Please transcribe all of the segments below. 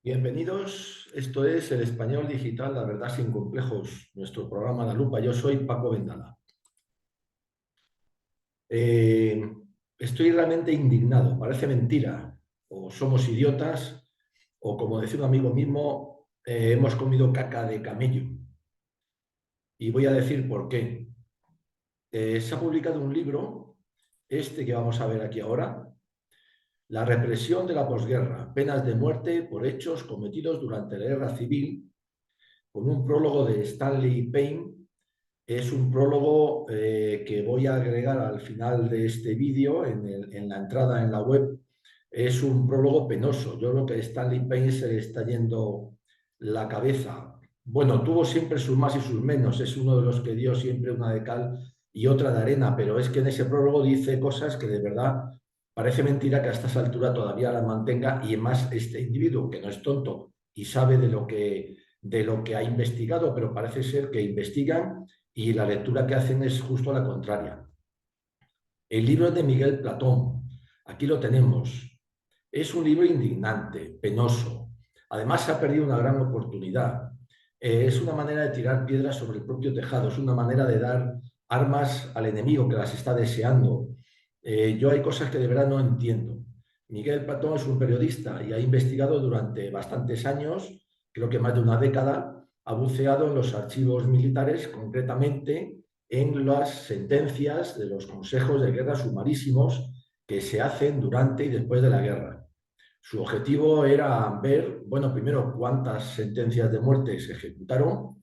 Bienvenidos, esto es El Español Digital, la verdad sin complejos, nuestro programa La Lupa. Yo soy Paco Vendala. Eh, Estoy realmente indignado, parece mentira, o somos idiotas, o como decía un amigo mismo, hemos comido caca de camello. Y voy a decir por qué. Se ha publicado un libro, este que vamos a ver aquí ahora, La represión de la posguerra, penas de muerte por hechos cometidos durante la Guerra Civil, con un prólogo de Stanley Payne. Es un prólogo que voy a agregar al final de este vídeo, en la entrada en la web. Es un prólogo penoso. Yo creo que Stanley Payne se le está yendo la cabeza. Bueno, tuvo siempre sus más y sus menos. Es uno de los que dio siempre una de cal y otra de arena, pero es que en ese prólogo dice cosas que de verdad parece mentira que a estas alturas todavía las mantenga, y más este individuo, que no es tonto y sabe de lo que ha investigado, pero parece ser que investigan y la lectura que hacen es justo la contraria. El libro es de Miguel Platón. Aquí lo tenemos. Es un libro indignante, penoso. Además, se ha perdido una gran oportunidad. Es una manera de tirar piedras sobre el propio tejado, es una manera de dar armas al enemigo que las está deseando. Yo hay cosas que de verdad no entiendo. Miguel Platón es un periodista y ha investigado durante bastantes años, creo que más de una década, ha buceado en los archivos militares, concretamente en las sentencias de los consejos de guerra sumarísimos que se hacen durante y después de la guerra. Su objetivo era ver, bueno, primero cuántas sentencias de muerte se ejecutaron.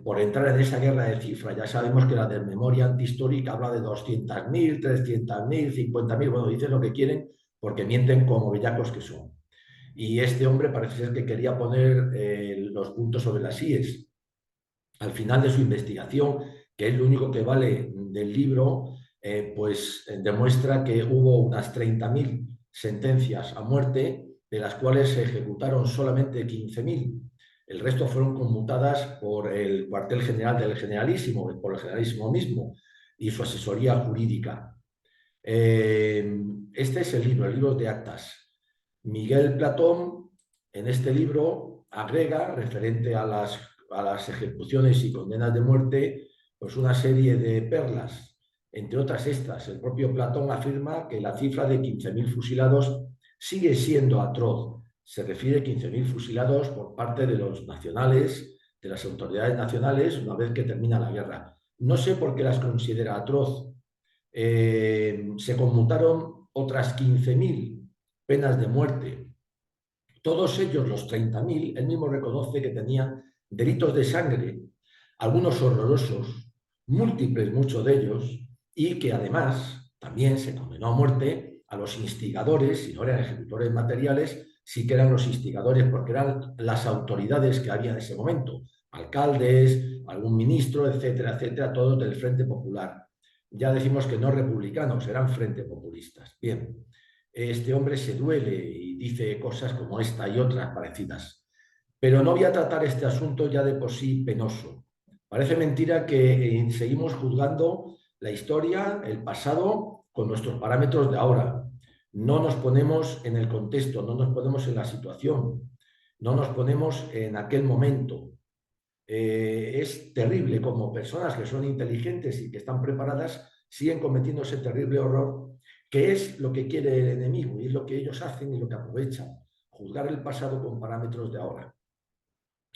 Por entrar en esa guerra de cifras, ya sabemos que la de memoria antihistórica habla de 200.000, 300.000, 50.000, bueno, dicen lo que quieren porque mienten como bellacos que son. Y este hombre parece ser que quería poner los puntos sobre las íes. Al final de su investigación, que es lo único que vale del libro, demuestra que hubo unas 30.000 sentencias a muerte, de las cuales se ejecutaron solamente 15.000. El resto fueron conmutadas por el cuartel general del Generalísimo, por el Generalísimo mismo y su asesoría jurídica. Este es el libro de actas. Miguel Platón, en este libro, agrega, referente a las ejecuciones y condenas de muerte, pues una serie de perlas. Entre otras estas, el propio Platón afirma que la cifra de 15.000 fusilados sigue siendo atroz. Se refiere a 15.000 fusilados por parte de los nacionales, de las autoridades nacionales, una vez que termina la guerra. No sé por qué las considera atroz. Se conmutaron otras 15.000 penas de muerte. Todos ellos, los 30.000, él mismo reconoce que tenían delitos de sangre, algunos horrorosos, múltiples muchos de ellos, y que además también se condenó a muerte a los instigadores, si no eran ejecutores materiales, sí que eran los instigadores porque eran las autoridades que había en ese momento, alcaldes, algún ministro, etcétera, etcétera, todos del Frente Popular. Ya decimos que no republicanos, eran Frente Populistas. Bien, este hombre se duele y dice cosas como esta y otras parecidas. Pero no voy a tratar este asunto ya de por sí penoso. Parece mentira que seguimos juzgando la historia, el pasado, con nuestros parámetros de ahora. No nos ponemos en el contexto, no nos ponemos en la situación, no nos ponemos en aquel momento. Es terrible como personas que son inteligentes y que están preparadas siguen cometiendo ese terrible horror, que es lo que quiere el enemigo y es lo que ellos hacen y lo que aprovechan, juzgar el pasado con parámetros de ahora.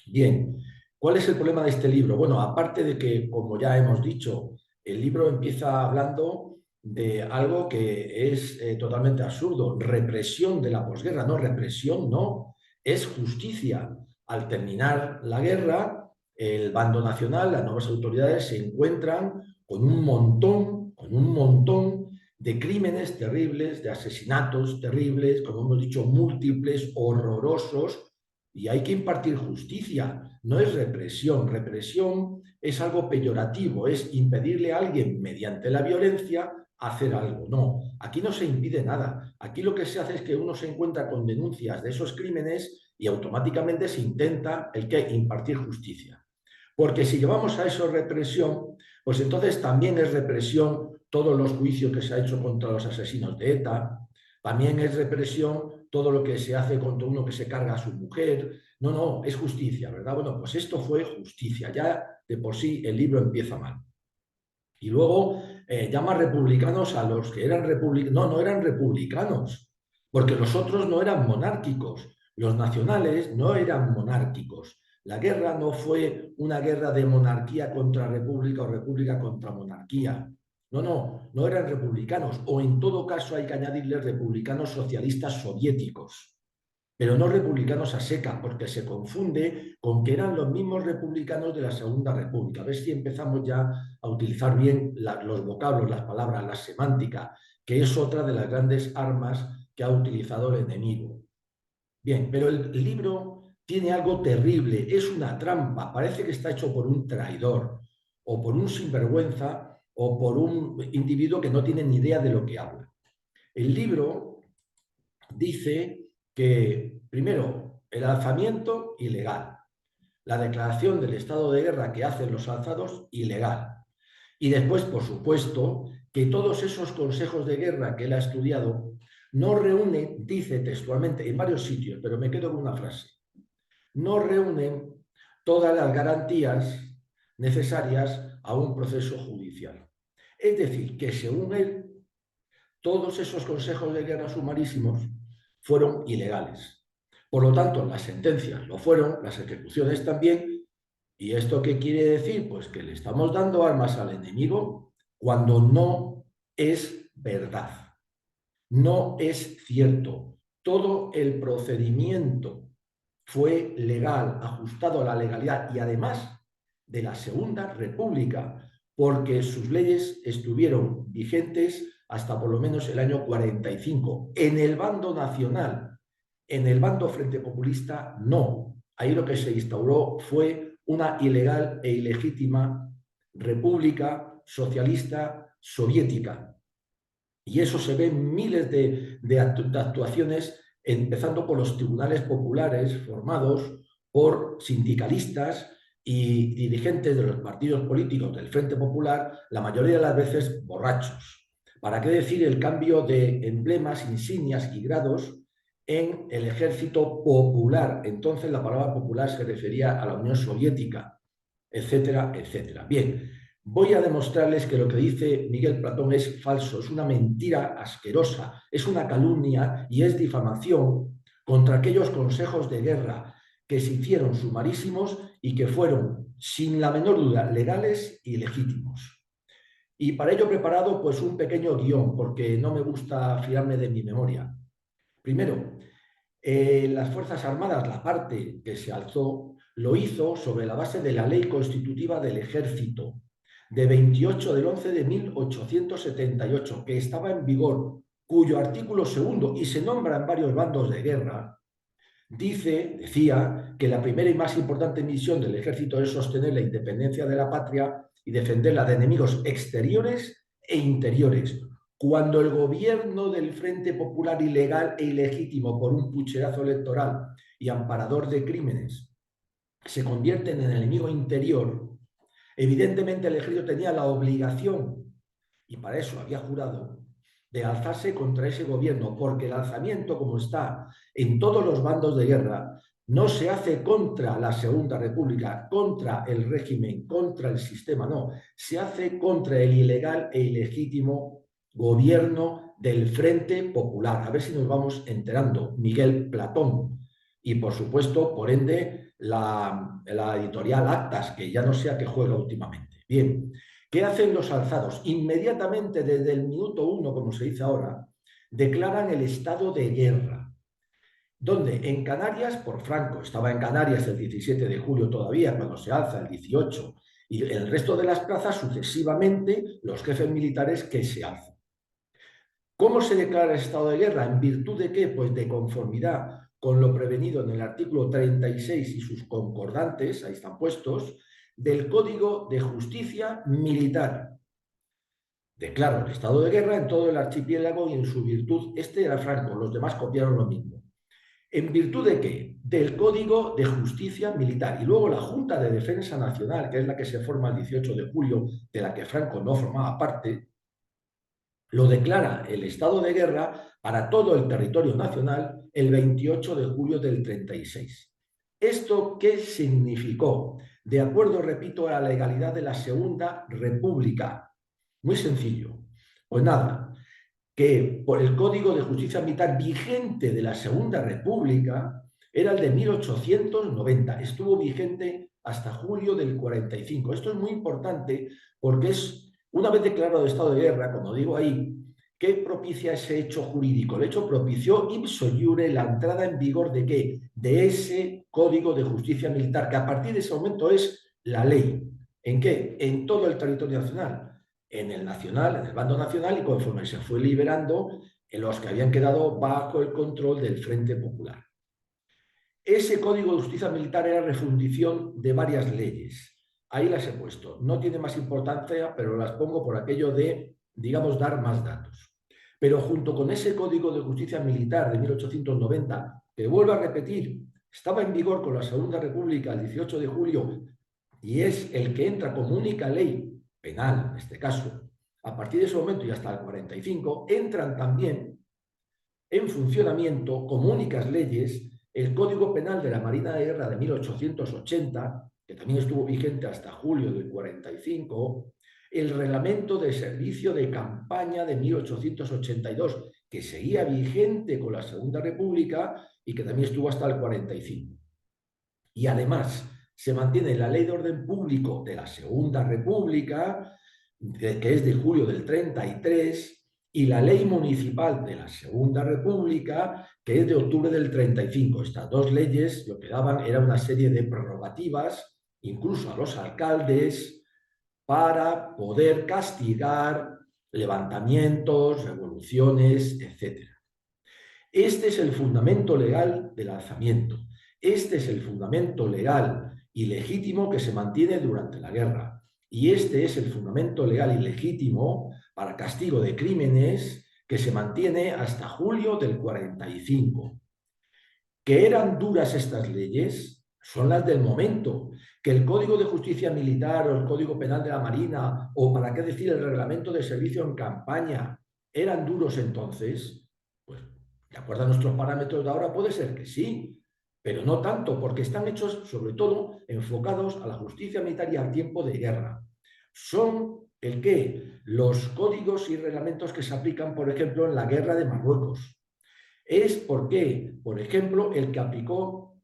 Bien, ¿cuál es el problema de este libro? Bueno, aparte de que, como ya hemos dicho, el libro empieza hablando de algo que es totalmente absurdo, represión de la posguerra, no, represión no, es justicia. Al terminar la guerra, el bando nacional, las nuevas autoridades se encuentran con un montón de crímenes terribles, de asesinatos terribles, como hemos dicho, múltiples, horrorosos, y hay que impartir justicia. No es represión. Represión es algo peyorativo, es impedirle a alguien mediante la violencia hacer algo. No, aquí no se impide nada. Aquí lo que se hace es que uno se encuentra con denuncias de esos crímenes y automáticamente se intenta el que impartir justicia. Porque si llevamos a eso represión, pues entonces también es represión todos los juicios que se ha hecho contra los asesinos de ETA. también es represión todo lo que se hace contra uno que se carga a su mujer. No, no, es justicia, ¿verdad? Bueno, pues esto fue justicia. Ya de por sí el libro empieza mal. Y luego llama republicanos a los que eran republicanos. No, no eran republicanos, porque los otros no eran monárquicos. Los nacionales no eran monárquicos. La guerra no fue una guerra de monarquía contra república o república contra monarquía. No, no, no eran republicanos. O en todo caso hay que añadirles republicanos socialistas soviéticos, pero no republicanos a seca, porque se confunde con que eran los mismos republicanos de la Segunda República. A ver si empezamos ya a utilizar bien los vocablos, las palabras, la semántica, que es otra de las grandes armas que ha utilizado el enemigo. Bien, pero el libro tiene algo terrible, es una trampa, parece que está hecho por un traidor o por un sinvergüenza o por un individuo que no tiene ni idea de lo que habla. El libro dice que, primero, el alzamiento ilegal, la declaración del estado de guerra que hacen los alzados ilegal, y después, por supuesto, que todos esos consejos de guerra que él ha estudiado no reúnen, dice textualmente en varios sitios, pero me quedo con una frase, no reúnen todas las garantías necesarias a un proceso judicial. Es decir, que según él, todos esos consejos de guerra sumarísimos fueron ilegales. Por lo tanto, las sentencias lo fueron, las ejecuciones también. ¿Y esto qué quiere decir? Pues que le estamos dando armas al enemigo cuando no es verdad, no es cierto. Todo el procedimiento fue legal, ajustado a la legalidad y además de la Segunda República, porque sus leyes estuvieron vigentes hasta por lo menos el año 45. En el bando nacional, en el bando Frente Populista, no. Ahí lo que se instauró fue una ilegal e ilegítima república socialista soviética. Y eso se ve en miles de actuaciones, empezando por los tribunales populares formados por sindicalistas y dirigentes de los partidos políticos del Frente Popular, la mayoría de las veces borrachos. ¿Para qué decir el cambio de emblemas, insignias y grados en el ejército popular? Entonces la palabra popular se refería a la Unión Soviética, etcétera, etcétera. Bien, voy a demostrarles que lo que dice Miguel Platón es falso, es una mentira asquerosa, es una calumnia y es difamación contra aquellos consejos de guerra que se hicieron sumarísimos y que fueron, sin la menor duda, legales y legítimos. Y para ello he preparado pues un pequeño guión, porque no me gusta fiarme de mi memoria. Primero, las Fuerzas Armadas, la parte que se alzó, lo hizo sobre la base de la Ley Constitutiva del Ejército, de 28 del 11 de 1878, que estaba en vigor, cuyo artículo segundo, y se nombra en varios bandos de guerra, decía que la primera y más importante misión del ejército es sostener la independencia de la patria y defenderla de enemigos exteriores e interiores. Cuando el gobierno del Frente Popular ilegal e ilegítimo por un pucherazo electoral y amparador de crímenes se convierte en el enemigo interior, evidentemente el ejército tenía la obligación, y para eso había jurado, de alzarse contra ese gobierno, porque el alzamiento, como está en todos los bandos de guerra, no se hace contra la Segunda República, contra el régimen, contra el sistema, no, se hace contra el ilegal e ilegítimo gobierno del Frente Popular. A ver si nos vamos enterando. Miguel Platón. Y, por supuesto, por ende, la editorial Actas, que ya no sé a qué juega últimamente. Bien, ¿qué hacen los alzados? Inmediatamente, desde el minuto uno, como se dice ahora, declaran el estado de guerra. ¿Dónde? En Canarias, por Franco. Estaba en Canarias el 17 de julio todavía, cuando se alza el 18. Y en el resto de las plazas, sucesivamente, los jefes militares que se alzan. ¿Cómo se declara el estado de guerra? ¿En virtud de qué? Pues de conformidad con lo prevenido en el artículo 36 y sus concordantes, ahí están puestos, del Código de Justicia Militar. Declaro el estado de guerra en todo el archipiélago y en su virtud, este era Franco, los demás copiaron lo mismo. ¿En virtud de qué? Del Código de Justicia Militar. Y luego la Junta de Defensa Nacional, que es la que se forma el 18 de julio, de la que Franco no formaba parte, lo declara el estado de guerra para todo el territorio nacional el 28 de julio del 36. ¿Esto qué significó? De acuerdo, repito, a la legalidad de la Segunda República. Muy sencillo. Pues nada, que por el Código de Justicia Militar vigente de la Segunda República era el de 1890. Estuvo vigente hasta julio del 45. Esto es muy importante porque es, una vez declarado el estado de guerra, como digo ahí, ¿qué propicia ese hecho jurídico? El hecho propició ipso iure la entrada en vigor ¿de qué? De ese Código de Justicia Militar, que a partir de ese momento es la ley. ¿En qué? En todo el territorio nacional. En el nacional, en el bando nacional, y conforme se fue liberando en los que habían quedado bajo el control del Frente Popular. Ese Código de Justicia Militar era refundición de varias leyes. Ahí las he puesto. No tiene más importancia, pero las pongo por aquello de, digamos, dar más datos. Pero junto con ese Código de Justicia Militar de 1890, que vuelvo a repetir, estaba en vigor con la Segunda República el 18 de julio y es el que entra como única ley penal, en este caso, a partir de ese momento y hasta el 45, entran también en funcionamiento como únicas leyes el Código Penal de la Marina de Guerra de 1880, que también estuvo vigente hasta julio del 45, el Reglamento de Servicio de Campaña de 1882, que seguía vigente con la Segunda República y que también estuvo hasta el 45. Y además se mantiene la Ley de Orden Público de la Segunda República, que es de julio del 33, y la Ley Municipal de la Segunda República, que es de octubre del 35. Estas dos leyes lo que daban era una serie de prerrogativas, incluso a los alcaldes, para poder castigar levantamientos, revoluciones, etc. Este es el fundamento legal del alzamiento. Este es el fundamento legal y legítimo que se mantiene durante la guerra. Y este es el fundamento legal y legítimo para castigo de crímenes que se mantiene hasta julio del 45. ¿Que eran duras estas leyes? Son las del momento. Que el Código de Justicia Militar o el Código Penal de la Marina o, para qué decir, el Reglamento de Servicio en Campaña eran duros entonces, pues de acuerdo a nuestros parámetros de ahora puede ser que sí, pero no tanto, porque están hechos sobre todo enfocados a la justicia militar y al tiempo de guerra. Son el qué, los códigos y reglamentos que se aplican, por ejemplo, en la guerra de Marruecos. Es porque, por ejemplo, el que aplicó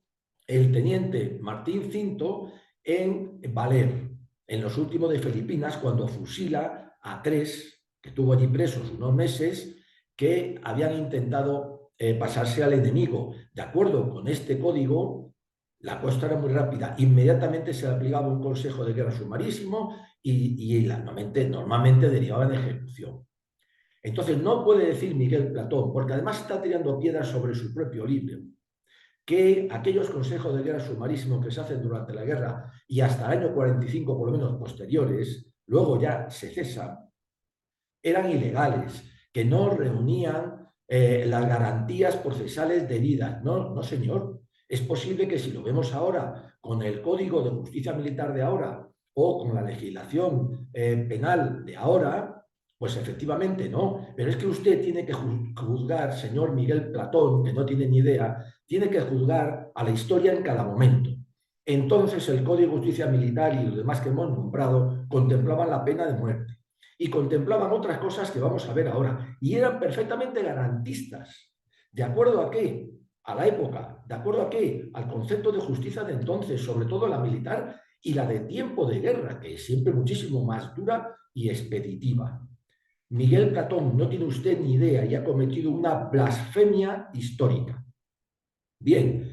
el teniente Martín Cinto en Valer, en los últimos de Filipinas, cuando fusila a 3 que tuvo allí presos unos meses, que habían intentado pasarse al enemigo. De acuerdo con este código, la costa era muy rápida. Inmediatamente se aplicaba un consejo de guerra sumarísimo y normalmente derivaba en ejecución. Entonces no puede decir Miguel Platón, porque además está tirando piedras sobre su propio libro, que aquellos consejos de guerra sumarísimos que se hacen durante la guerra y hasta el año 45, por lo menos posteriores, luego ya se cesan, eran ilegales, que no reunían las garantías procesales debidas. No, no, señor. Es posible que si lo vemos ahora con el Código de Justicia Militar de ahora o con la legislación penal de ahora, pues efectivamente no. Pero es que usted tiene que juzgar, señor Miguel Platón, que no tiene ni idea, tiene que juzgar a la historia en cada momento. Entonces el Código de Justicia Militar y los demás que hemos nombrado contemplaban la pena de muerte y contemplaban otras cosas que vamos a ver ahora. Y eran perfectamente garantistas. ¿De acuerdo a qué? A la época. ¿De acuerdo a qué? Al concepto de justicia de entonces, sobre todo la militar y la de tiempo de guerra, que es siempre muchísimo más dura y expeditiva. Miguel Platón, no tiene usted ni idea y ha cometido una blasfemia histórica. Bien,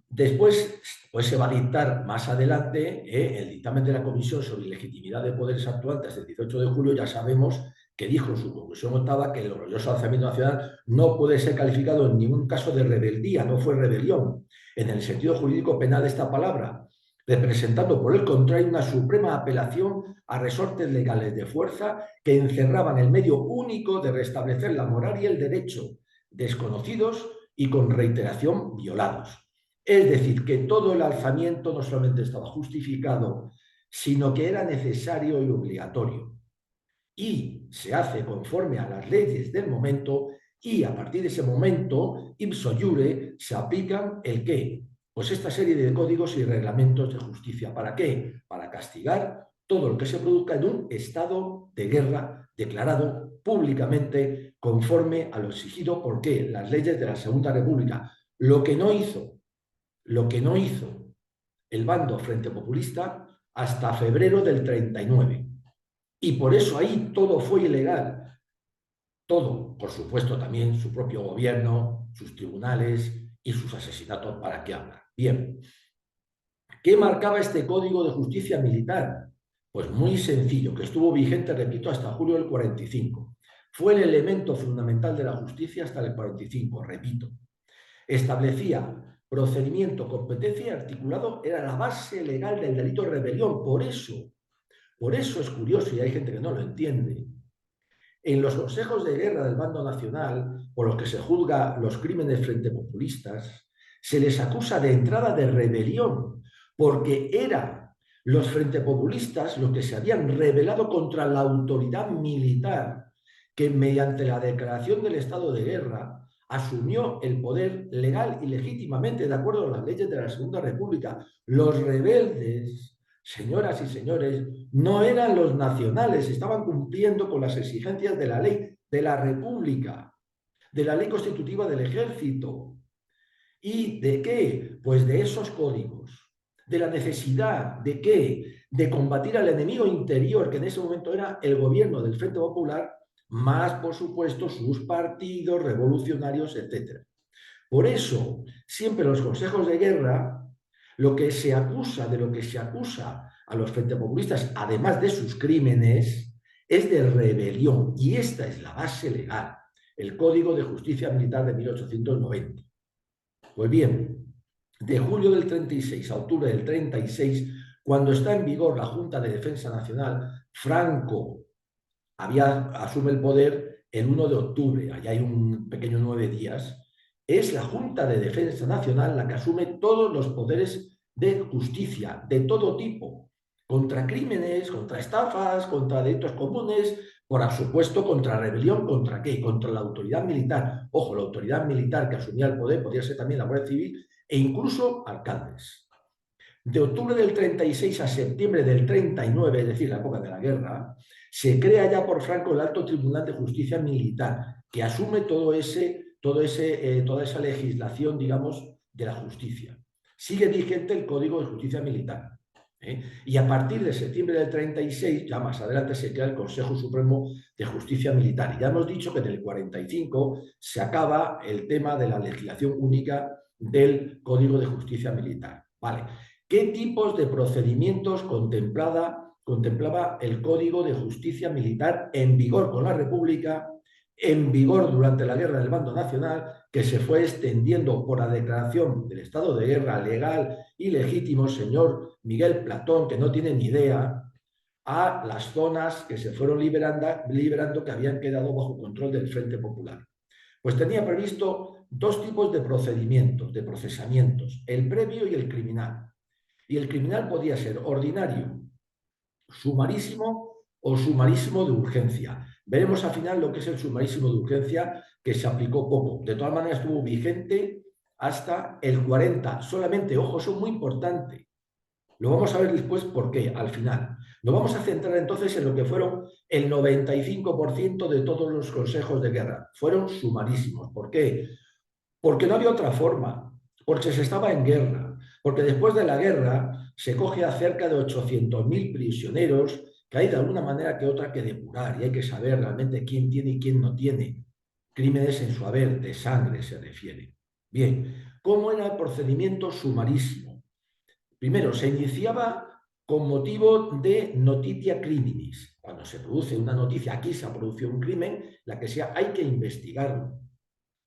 después pues se va a dictar más adelante el dictamen de la Comisión sobre Legitimidad de Poderes Actuantes del 18 de julio. Ya sabemos que dijo en su conclusión octava que el orgulloso alzamiento nacional no puede ser calificado en ningún caso de rebeldía, no fue rebelión, en el sentido jurídico penal de esta palabra, representando por el contrario una suprema apelación a resortes legales de fuerza que encerraban el medio único de restablecer la moral y el derecho, desconocidos y con reiteración violados. Es decir, que todo el alzamiento no solamente estaba justificado, sino que era necesario y obligatorio. y se hace conforme a las leyes del momento, y a partir de ese momento, ipso iure, se aplican ¿el qué? Pues esta serie de códigos y reglamentos de justicia. ¿Para qué? Para castigar todo lo que se produzca en un estado de guerra declarado públicamente conforme a lo exigido por ¿qué? Las leyes de la Segunda República. Lo que no hizo el bando Frente Populista hasta febrero del 39. Y por eso ahí todo fue ilegal. Todo, por supuesto, también su propio gobierno, sus tribunales y sus asesinatos, ¿para qué hablar? Bien, ¿qué marcaba este Código de Justicia Militar? Pues muy sencillo, que estuvo vigente, repito, hasta julio del 45. Fue el elemento fundamental de la justicia hasta el 45, repito. Establecía procedimiento, competencia y articulado, era la base legal del delito de rebelión. Por eso es curioso, y hay gente que no lo entiende, en los consejos de guerra del bando nacional, por los que se juzga los crímenes frente populistas, se les acusa de entrada de rebelión, porque eran los frente populistas los que se habían rebelado contra la autoridad militar, que mediante la declaración del estado de guerra asumió el poder legal y legítimamente de acuerdo a las leyes de la Segunda República. Los rebeldes, señoras y señores, no eran los nacionales, estaban cumpliendo con las exigencias de la ley de la República, de la ley constitutiva del Ejército. ¿Y de qué? Pues de esos códigos, de la necesidad de qué, de combatir al enemigo interior, que en ese momento era el gobierno del Frente Popular, más por supuesto sus partidos revolucionarios, etc. Por eso, siempre en los consejos de guerra, lo que se acusa, de lo que se acusa a los frente populistas, además de sus crímenes, es de rebelión. Y esta es la base legal, el Código de Justicia Militar de 1890. Pues bien, de julio del 36 a octubre del 36, cuando está en vigor la Junta de Defensa Nacional, Franco asume el poder el 1 de octubre, allá hay un pequeño 9 días, es la Junta de Defensa Nacional la que asume todos los poderes de justicia, de todo tipo, contra crímenes, contra estafas, contra delitos comunes, por supuesto contra rebelión, ¿contra qué? Contra la autoridad militar. Ojo, la autoridad militar que asumía el poder podría ser también la Guardia Civil e incluso alcaldes. De octubre del 36 a septiembre del 39, es decir, la época de la guerra, se crea ya por Franco el Alto Tribunal de Justicia Militar, que asume toda esa legislación, digamos, de la justicia. Sigue vigente el Código de Justicia Militar. Y a partir de septiembre del 36, ya más adelante, se crea el Consejo Supremo de Justicia Militar. Y ya hemos dicho que en el 45 se acaba el tema de la legislación única del Código de Justicia Militar. Vale. ¿Qué tipos de procedimientos contemplaba el Código de Justicia Militar en vigor con la República, en vigor durante la Guerra del Bando Nacional, que se fue extendiendo por la declaración del estado de guerra legal y legítimo, señor Miguel Platón, que no tiene ni idea, a las zonas que se fueron liberando que habían quedado bajo control del Frente Popular? Pues tenía previsto dos tipos de procedimientos, de procesamientos, el previo y el criminal. Y el criminal podía ser ordinario, sumarísimo o sumarísimo de urgencia. Veremos al final lo que es el sumarísimo de urgencia, que se aplicó poco. De todas maneras, estuvo vigente hasta el 40. Solamente, ojo, eso es muy importante. Lo vamos a ver después por qué, al final. Nos vamos a centrar entonces en lo que fueron el 95% de todos los consejos de guerra. Fueron sumarísimos. ¿Por qué? Porque no había otra forma, porque se estaba en guerra, porque después de la guerra se coge a cerca de 800.000 prisioneros que hay de alguna manera que otra que depurar y hay que saber realmente quién tiene y quién no tiene crímenes en su haber, de sangre se refiere. Bien, ¿cómo era el procedimiento sumarísimo? Primero, se iniciaba con motivo de notitia criminis. Cuando se produce una noticia, aquí se ha producido un crimen, la que sea, hay que investigarlo.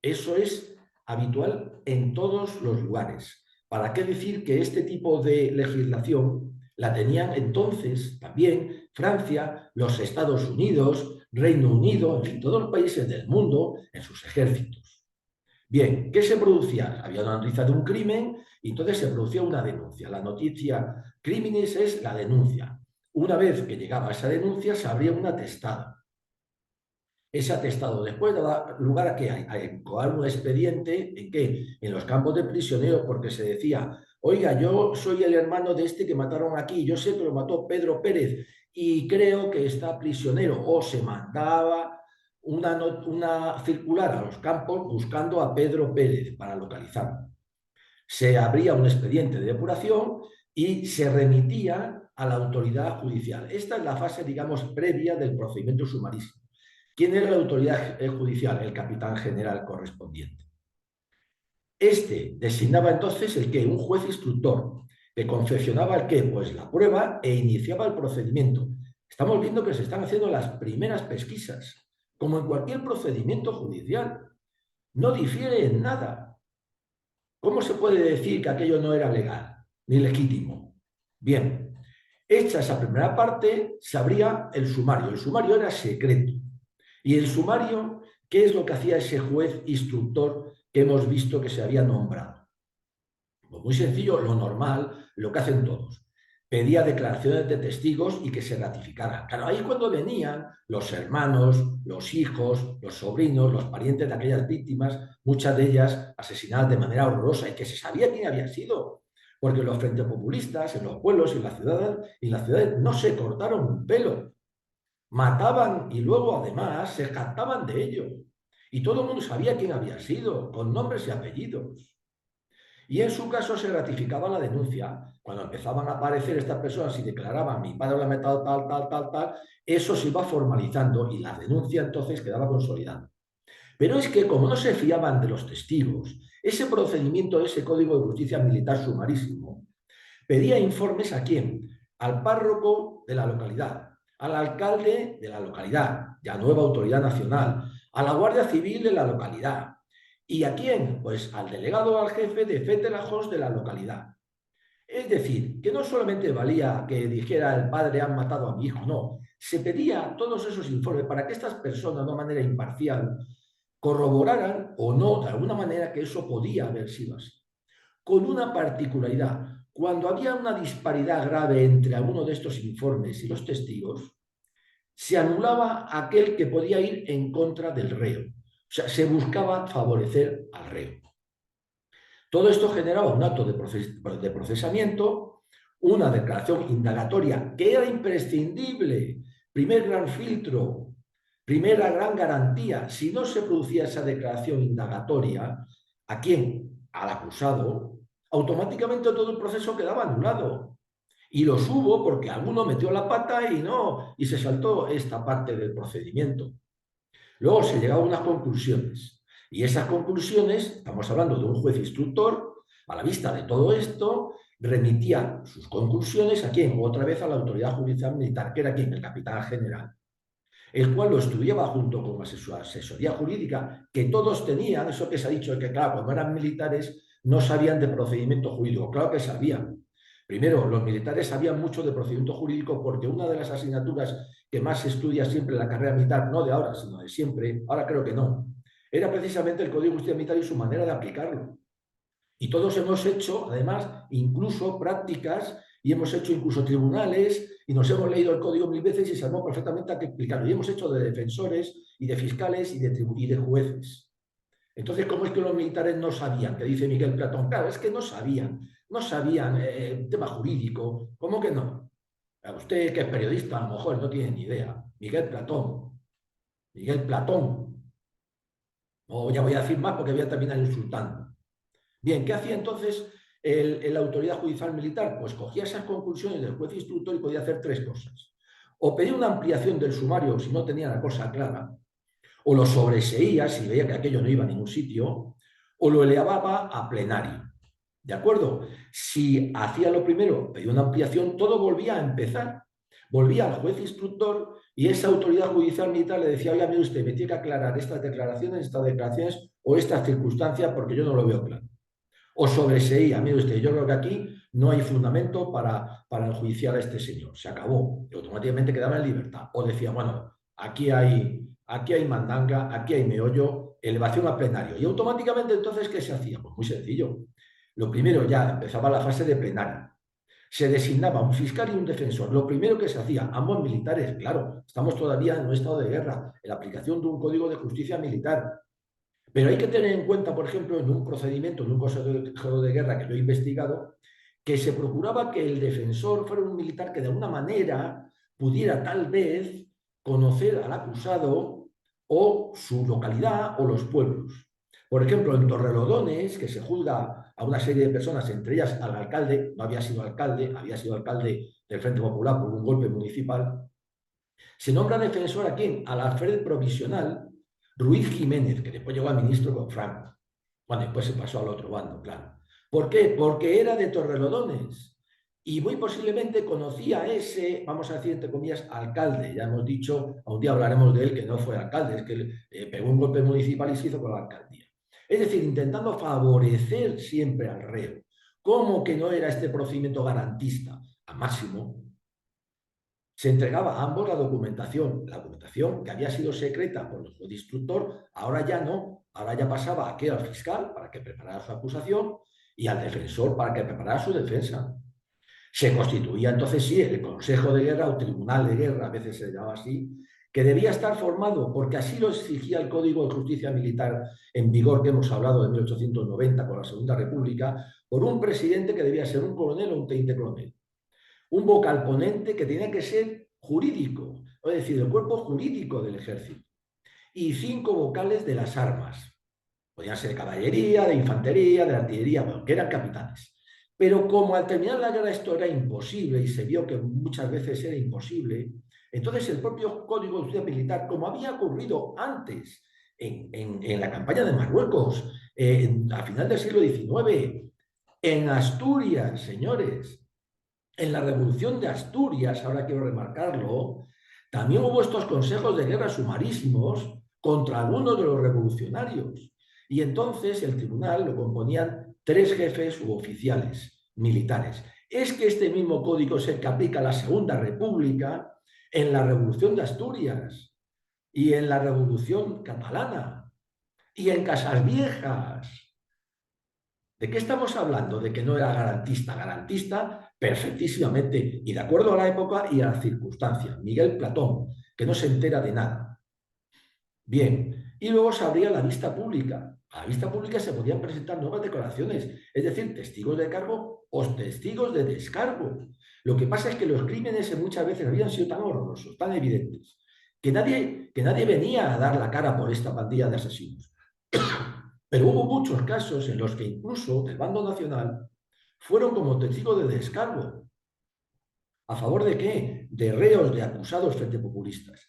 Eso es habitual en todos los lugares. ¿Para qué decir que este tipo de legislación la tenían entonces también Francia, los Estados Unidos, Reino Unido, en fin, todos los países del mundo en sus ejércitos? Bien, ¿qué se producía? Había una noticia de un crimen y entonces se producía una denuncia. La noticia criminis es la denuncia. Una vez que llegaba esa denuncia, se abría un atestado. ese atestado. Después daba lugar a que a incoar un expediente en que en los campos de prisioneros, porque se decía, oiga, yo soy el hermano de este que mataron aquí, yo sé que lo mató Pedro Pérez y creo que está prisionero, o se mandaba una circular a los campos buscando a Pedro Pérez para localizarlo. Se abría un expediente de depuración y se remitía a la autoridad judicial. Esta es la fase, digamos, previa del procedimiento sumarísimo. ¿Quién era la autoridad judicial? El capitán general correspondiente. Este designaba entonces el qué, un juez instructor, que confeccionaba el qué, pues la prueba e iniciaba el procedimiento. Estamos viendo que se están haciendo las primeras pesquisas, como en cualquier procedimiento judicial. No difiere en nada. ¿Cómo se puede decir que aquello no era legal ni legítimo? Bien, hecha esa primera parte, se abría el sumario. El sumario era secreto. Y el sumario, ¿qué es lo que hacía ese juez instructor que hemos visto que se había nombrado? Pues muy sencillo, lo normal, lo que hacen todos. Pedía declaraciones de testigos y que se ratificaran. Claro, ahí cuando venían los hermanos, los hijos, los sobrinos, los parientes de aquellas víctimas, muchas de ellas asesinadas de manera horrorosa y que se sabía quién había sido, porque los frentes populistas en los pueblos y en las ciudades no se cortaron un pelo, mataban y luego además se jactaban de ello. Y todo el mundo sabía quién había sido, con nombres y apellidos. Y en su caso se ratificaba la denuncia. Cuando empezaban a aparecer estas personas y declaraban mi padre lo ha matado tal, tal, tal, tal, eso se iba formalizando y la denuncia entonces quedaba consolidada. Pero es que como no se fiaban de los testigos, ese procedimiento, ese código de justicia militar sumarísimo, pedía informes ¿a quién? Al párroco de la localidad, al alcalde de la localidad, ya nueva autoridad nacional, a la Guardia Civil de la localidad. ¿Y a quién? Pues al delegado, al jefe de Fetelajos de la localidad. Es decir, que no solamente valía que dijera el padre han matado a mi hijo, no. Se pedía todos esos informes para que estas personas, de una manera imparcial, corroboraran o no, de alguna manera, que eso podía haber sido así. Con una particularidad. Cuando había una disparidad grave entre alguno de estos informes y los testigos, se anulaba aquel que podía ir en contra del reo. O sea, se buscaba favorecer al reo. Todo esto generaba un acto de procesamiento, una declaración indagatoria que era imprescindible, primer gran filtro, primera gran garantía. Si no se producía esa declaración indagatoria, ¿a quién? Al acusado, automáticamente todo el proceso quedaba anulado. Y los hubo porque alguno metió la pata y se saltó esta parte del procedimiento. Luego se llegaba a unas conclusiones. Y esas conclusiones, estamos hablando de un juez instructor, a la vista de todo esto, remitía sus conclusiones ¿a quién? Otra vez a la autoridad judicial militar, que era quién, el capitán general, el cual lo estudiaba junto con su asesoría jurídica, que todos tenían, eso que se ha dicho, que claro, cuando eran militares no sabían de procedimiento jurídico, claro que sabían. Primero, los militares sabían mucho de procedimiento jurídico porque una de las asignaturas que más se estudia siempre en la carrera militar, no de ahora, sino de siempre, ahora creo que no, era precisamente el Código de Justicia Militar y su manera de aplicarlo. Y todos hemos hecho, además, incluso prácticas y hemos hecho incluso tribunales y nos hemos leído el código 1000 veces y sabemos perfectamente a qué explicarlo. Y hemos hecho de defensores y de fiscales y de jueces. Entonces, ¿cómo es que los militares no sabían? Que dice Miguel Platón. Claro, es que no sabían el tema jurídico. ¿Cómo que no? A usted que es periodista, a lo mejor no tiene ni idea. Miguel Platón. Miguel Platón. No, ya voy a decir más porque voy a terminar insultando. Bien, ¿qué hacía entonces la autoridad judicial militar? Pues cogía esas conclusiones del juez instructor y podía hacer tres cosas. O pedía una ampliación del sumario si no tenía la cosa clara, o lo sobreseía si veía que aquello no iba a ningún sitio, o lo elevaba a plenario. ¿De acuerdo? Si hacía lo primero, pedía una ampliación, todo volvía a empezar. Volvía al juez instructor y esa autoridad judicial militar le decía, oiga, mire usted, me tiene que aclarar estas declaraciones o estas circunstancias porque yo no lo veo claro. O sobreseía, mire usted, yo creo que aquí no hay fundamento para enjuiciar a este señor. Se acabó. Y automáticamente quedaba en libertad. O decía, bueno, aquí hay mandanga, aquí hay meollo, elevación a plenario. Y automáticamente entonces, ¿qué se hacía? Pues muy sencillo. Lo primero, ya empezaba la fase de plenario. Se designaba un fiscal y un defensor. Lo primero que se hacía, ambos militares, claro, estamos todavía en un estado de guerra, en la aplicación de un código de justicia militar. Pero hay que tener en cuenta, por ejemplo, en un procedimiento, en un consejo de guerra que lo he investigado, que se procuraba que el defensor fuera un militar que de alguna manera pudiera tal vez conocer al acusado o su localidad o los pueblos. Por ejemplo, en Torrelodones, que se juzga a una serie de personas, entre ellas al alcalde, no había sido alcalde, había sido alcalde del Frente Popular por un golpe municipal, se nombra defensor a quién? Al alférez provisional Ruiz Jiménez, que después llegó a ministro con Franco. Bueno, después se pasó al otro bando, claro. ¿Por qué? Porque era de Torrelodones y muy posiblemente conocía a ese, vamos a decir entre comillas, alcalde. Ya hemos dicho, un día hablaremos de él, que no fue alcalde, es que él pegó un golpe municipal y se hizo con la alcaldía. Es decir, intentando favorecer siempre al reo. ¿Cómo que no era este procedimiento garantista? A máximo, se entregaba a ambos la documentación que había sido secreta por el juez instructor, ahora ya no, ahora ya pasaba aquí al fiscal para que preparara su acusación y al defensor para que preparara su defensa. Se constituía entonces sí el Consejo de Guerra o Tribunal de Guerra, a veces se llamaba así, que debía estar formado, porque así lo exigía el Código de Justicia Militar en vigor que hemos hablado de 1890 con la Segunda República, por un presidente que debía ser un coronel o un teniente coronel. Un vocal ponente que tenía que ser jurídico, es decir, el cuerpo jurídico del ejército, y 5 vocales de las armas. Podían ser de caballería, de infantería, de artillería, bueno, que eran capitanes. Pero como al terminar la guerra esto era imposible y se vio que muchas veces era imposible, entonces el propio Código de Justicia Militar, como había ocurrido antes en la campaña de Marruecos, a final del siglo XIX, en Asturias, señores, en la Revolución de Asturias, ahora quiero remarcarlo, también hubo estos consejos de guerra sumarísimos contra algunos de los revolucionarios. Y entonces el tribunal lo componían 3 jefes u oficiales militares. Es que este mismo código es el que aplica la Segunda República en la Revolución de Asturias y en la Revolución Catalana y en Casas Viejas. ¿De qué estamos hablando? De que no era garantista. Garantista perfectísimamente y de acuerdo a la época y a las circunstancias. Miguel Platón, que no se entera de nada. Bien, y luego se abría la vista pública. A la vista pública se podían presentar nuevas declaraciones, es decir, testigos de cargo o testigos de descargo. Lo que pasa es que los crímenes muchas veces habían sido tan horrorosos, tan evidentes, que nadie venía a dar la cara por esta pandilla de asesinos. Pero hubo muchos casos en los que incluso del bando nacional fueron como testigos de descargo. ¿A favor de qué? De reos, de acusados frente populistas.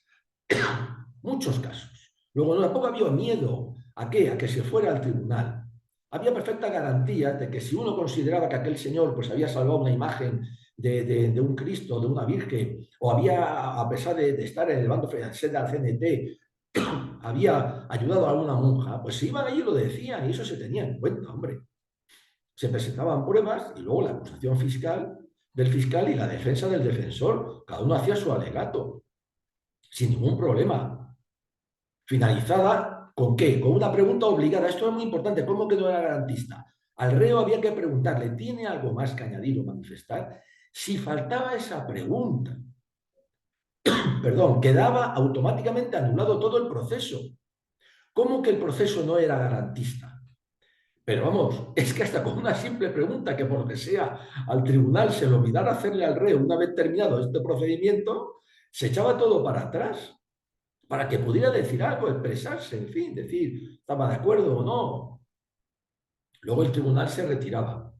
Muchos casos. Luego tampoco había miedo ¿a qué? A que se fuera al tribunal. Había perfecta garantía de que si uno consideraba que aquel señor pues, había salvado una imagen de un Cristo, de una Virgen, o había, a pesar de estar en el bando francés del CNT, había ayudado a alguna monja, pues se iban allí y lo decían, y eso se tenía en cuenta, hombre. Se presentaban pruebas y luego la acusación fiscal del fiscal y la defensa del defensor. Cada uno hacía su alegato, sin ningún problema. Finalizada, ¿con qué? Con una pregunta obligada. Esto es muy importante. ¿Cómo que no era garantista? Al reo había que preguntarle, ¿tiene algo más que añadir o manifestar? Si faltaba esa pregunta, perdón, quedaba automáticamente anulado todo el proceso. ¿Cómo que el proceso no era garantista? Pero vamos, es que hasta con una simple pregunta que por desea al tribunal se le olvidara hacerle al reo una vez terminado este procedimiento, se echaba todo para atrás para que pudiera decir algo, expresarse, en fin, decir, estaba de acuerdo o no. Luego el tribunal se retiraba.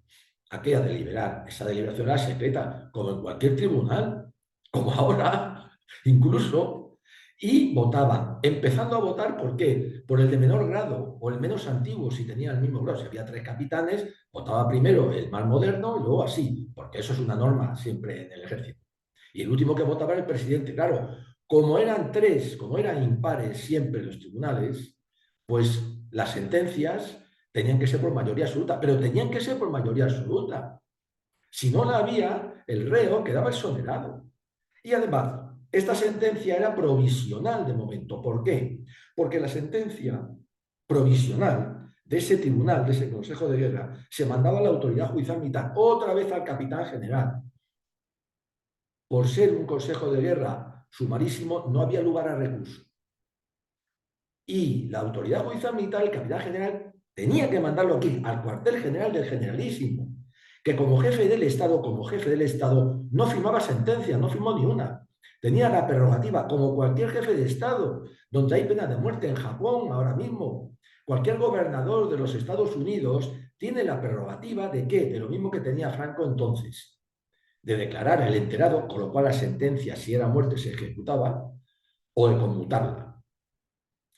¿A qué? A deliberar. Esa deliberación era secreta, como en cualquier tribunal, como ahora, incluso, y votaban, empezando a votar, ¿por qué? Por el de menor grado o el menos antiguo, si tenía el mismo grado. Si había 3 capitanes, votaba primero el más moderno y luego así, porque eso es una norma siempre en el ejército. Y el último que votaba era el presidente. Claro, como eran 3, como eran impares siempre los tribunales, pues las sentencias tenían que ser por mayoría absoluta, pero tenían que ser por mayoría absoluta. Si no la había, el reo quedaba exonerado. Y además, esta sentencia era provisional de momento. ¿Por qué? Porque la sentencia provisional de ese tribunal, de ese Consejo de Guerra, se mandaba a la autoridad judicial militar, otra vez al capitán general. por ser un consejo de guerra sumarísimo, no había lugar a recurso. Y la autoridad judicial militar, el capitán general, tenía que mandarlo aquí, al cuartel general del Generalísimo, que como jefe del Estado, no firmaba sentencias, no firmó ni una. Tenía la prerrogativa, como cualquier jefe de Estado, donde hay pena de muerte en Japón ahora mismo. Cualquier gobernador de los Estados Unidos tiene la prerrogativa de ¿qué? De lo mismo que tenía Franco entonces, de declarar el enterado, con lo cual la sentencia, si era muerte, se ejecutaba, o de conmutarla.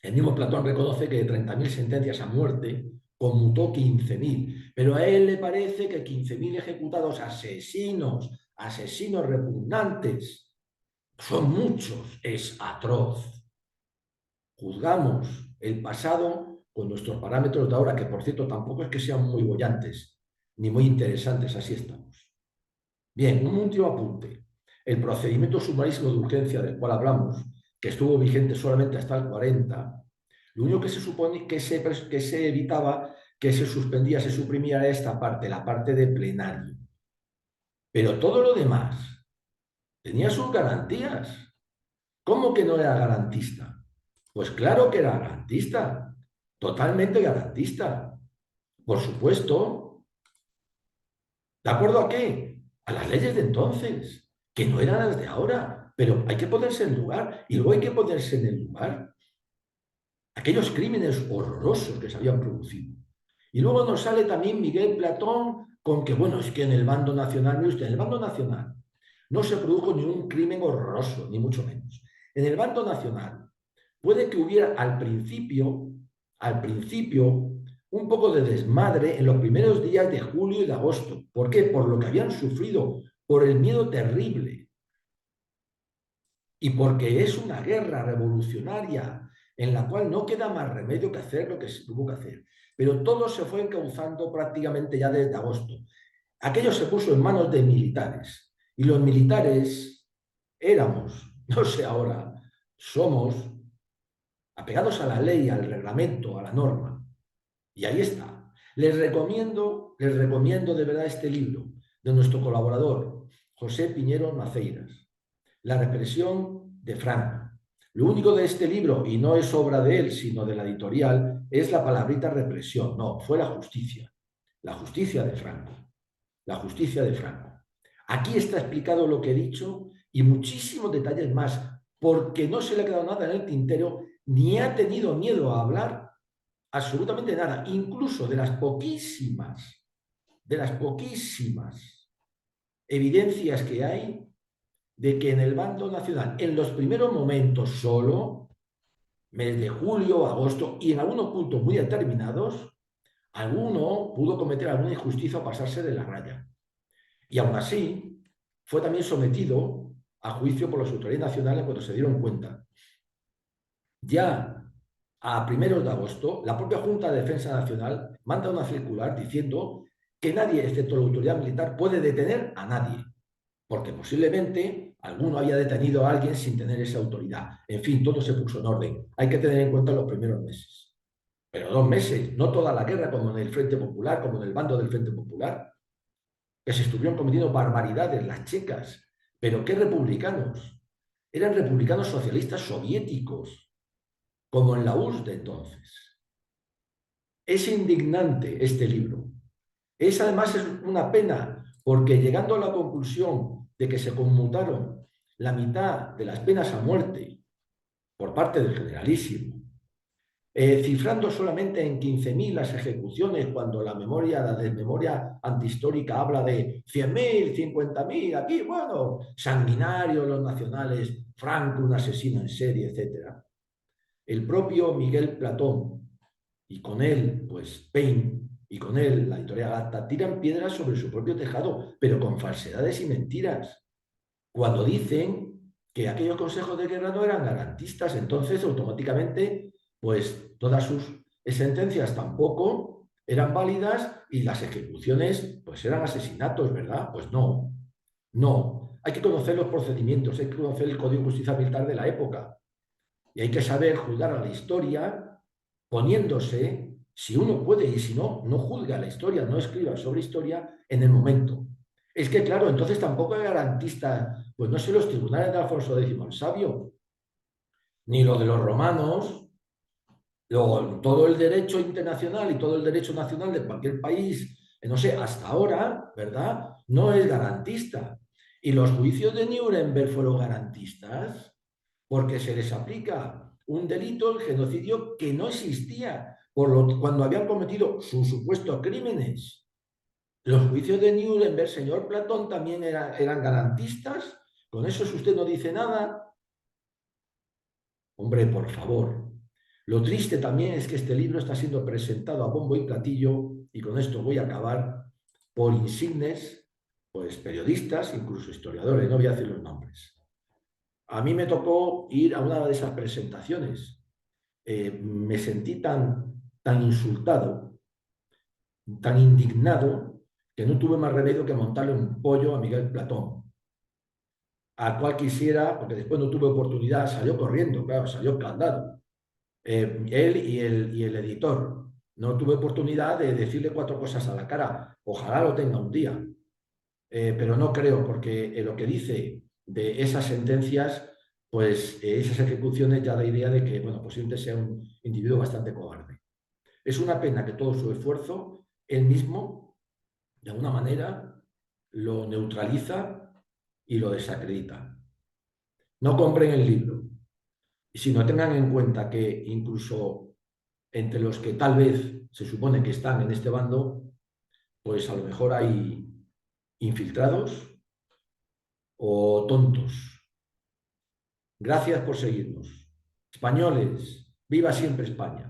El mismo Platón reconoce que de 30.000 sentencias a muerte conmutó 15.000, pero a él le parece que 15.000 ejecutados asesinos, asesinos repugnantes, son muchos, es atroz. Juzgamos el pasado con nuestros parámetros de ahora, que por cierto tampoco es que sean muy bollantes, ni muy interesantes, así estamos. Bien, un último apunte. El procedimiento sumarísimo de urgencia del cual hablamos, que estuvo vigente solamente hasta el 40, lo único que se supone que se evitaba, que se suspendía, se suprimía era esta parte, la parte de plenario. Pero todo lo demás tenía sus garantías. ¿Cómo que no era garantista? Pues claro que era garantista, totalmente garantista. Por supuesto, ¿de acuerdo a qué? A las leyes de entonces, que no eran las de ahora, pero hay que ponerse en lugar y luego hay que ponerse en el lugar aquellos crímenes horrorosos que se habían producido. Y luego nos sale también Miguel Platón con que, bueno, es que en el bando nacional, mire usted, en el bando nacional no se produjo ningún crimen horroroso, ni mucho menos. En el bando nacional puede que hubiera al principio, un poco de desmadre en los primeros días de julio y de agosto. ¿Por qué? Por lo que habían sufrido, por el miedo terrible. Y porque es una guerra revolucionaria en la cual no queda más remedio que hacer lo que se tuvo que hacer. Pero todo se fue encauzando prácticamente ya desde agosto. Aquello se puso en manos de militares. Y los militares éramos, no sé ahora, somos apegados a la ley, al reglamento, a la norma. Y ahí está. Les recomiendo de verdad este libro de nuestro colaborador, José Piñero Maceiras, La represión de Franco. Lo único de este libro, y no es obra de él, sino de la editorial, es la palabrita represión. No, fue la justicia de Franco, la justicia de Franco. Aquí está explicado lo que he dicho y muchísimos detalles más, porque no se le ha quedado nada en el tintero, ni ha tenido miedo a hablar absolutamente nada, incluso de las poquísimas evidencias que hay de que en el bando nacional, en los primeros momentos solo, mes de julio, agosto, y en algunos puntos muy determinados, alguno pudo cometer alguna injusticia o pasarse de la raya. Y aún así, fue también sometido a juicio por las autoridades nacionales cuando se dieron cuenta. Ya a primeros de agosto, la propia Junta de Defensa Nacional manda una circular diciendo que nadie, excepto la autoridad militar, puede detener a nadie, porque posiblemente alguno haya detenido a alguien sin tener esa autoridad. En fin, todo se puso en orden. Hay que tener en cuenta los primeros meses. Pero 2 meses, no toda la guerra como en el Frente Popular, como en el bando del Frente Popular, que se estuvieron cometiendo barbaridades, las checas. Pero ¿qué republicanos? Eran republicanos socialistas soviéticos, como en la URSS de entonces. Es indignante este libro. Además es una pena, porque llegando a la conclusión de que se conmutaron la mitad de las penas a muerte por parte del Generalísimo, cifrando solamente en 15.000 las ejecuciones, cuando la desmemoria antihistórica habla de 100.000, 50.000, aquí, bueno, sanguinarios los nacionales, Franco, un asesino en serie, etc. El propio Miguel Platón, y con él, pues, Paine, y con él, la editorial Acta, tiran piedras sobre su propio tejado, pero con falsedades y mentiras. Cuando dicen que aquellos consejos de guerra no eran garantistas, entonces automáticamente, pues, todas sus sentencias tampoco eran válidas y las ejecuciones, pues, eran asesinatos, ¿verdad? Pues no, no. Hay que conocer los procedimientos, hay que conocer el Código de Justicia Militar de la época y hay que saber juzgar a la historia poniéndose, si uno puede y si no, no juzga la historia, no escriba sobre historia en el momento. Es que, claro, entonces tampoco es garantista, pues no sé, los tribunales de Alfonso X el Sabio, ni lo de los romanos, todo el derecho internacional y todo el derecho nacional de cualquier país, no sé, hasta ahora, ¿verdad? No es garantista. Y los juicios de Nuremberg fueron garantistas porque se les aplica un delito, el genocidio, que no existía cuando habían cometido sus supuestos crímenes. Los juicios de Nuremberg, señor Platón, también eran garantistas. Con eso, si usted no dice nada, hombre, por favor. Lo triste también es que este libro está siendo presentado a bombo y platillo, y con esto voy a acabar, por insignes, pues periodistas, incluso historiadores, no voy a decir los nombres. A mí me tocó ir a una de esas presentaciones. Me sentí tan insultado, tan indignado, que no tuve más remedio que montarle un pollo a Miguel Platón, al cual quisiera, porque después no tuve oportunidad, salió corriendo, claro, salió caldado. Él y el editor. No tuve oportunidad de decirle cuatro cosas a la cara. Ojalá lo tenga un día. Pero no creo, porque lo que dice de esas sentencias, pues esas ejecuciones ya da idea de que, bueno, posiblemente sea un individuo bastante cobarde. Es una pena que todo su esfuerzo, él mismo, de alguna manera, lo neutraliza y lo desacredita. No compren el libro, sino tengan en cuenta que incluso entre los que tal vez se supone que están en este bando, pues a lo mejor hay infiltrados o tontos. Gracias por seguirnos. Españoles, viva siempre España.